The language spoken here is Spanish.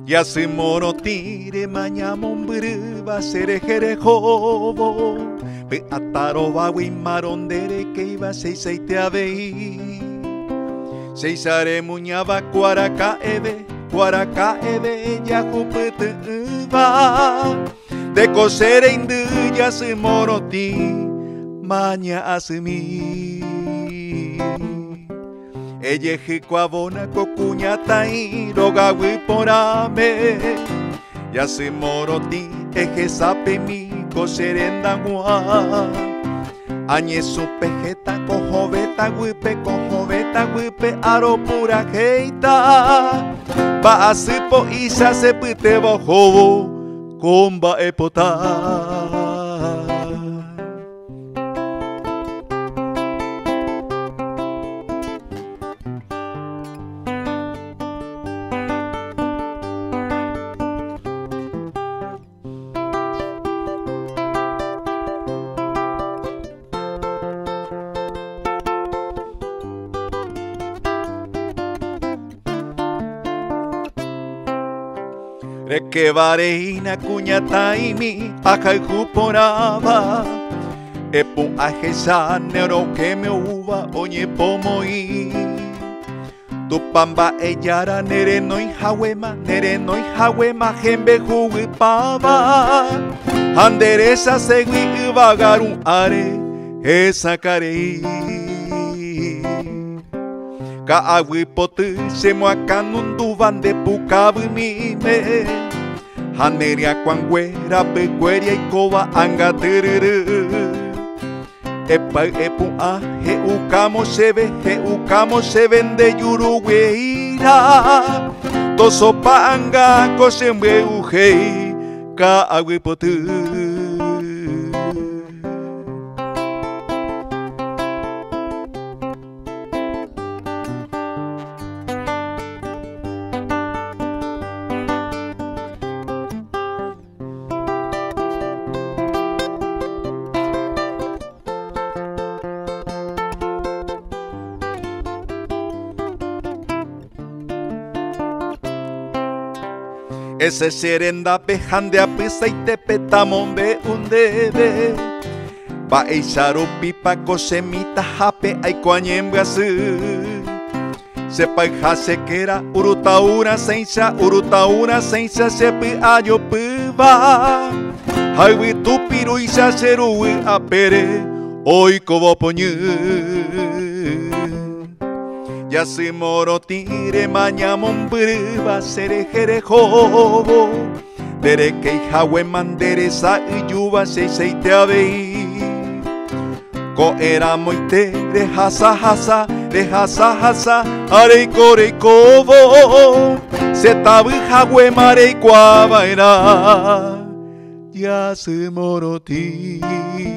Ya se morotire mañamon briba serejere jobo pe ataroba wimarondere que iba seite abei seisare muñaba cuaraca ebe ya jupete va de cosere indu ya se moroti maña asemi ella jicuabona cocuñata y rogawi porame ya se moroti eje sape mi coserenda gua añe su pejeta cojoveta guipe aro pura geita va a sipo isa se pite bajo comba epota. Que vareina cuñata y mi aja y juporaba epun ajesa neuro que me uva oñe pomoí tu pamba ellara nereno y jawema jembe juguipaba anderesa segui vagarun are esa carei ka aguipotu se muacanunduvan de pucabimime haneria cuanguera pecueria y coba angaterere epa epu a jeucamo se vende yurugueira tosopa anga cosembe ujei ka aguipotu. Ese serenda pejande a pisa y te petamombe un debe va a echar un pipa cosemita jape ay coañembrasu sepa jase que era urutaura seinsa sepi ayo piva ay tu piru y se serui apere hoy como poñu ya se morotire mañamon briba serejere jobo dere que jawe manderesa y yuba seite abei ko era moite de hasa are core kobo se tabi jawe mare cuava era ya se morotire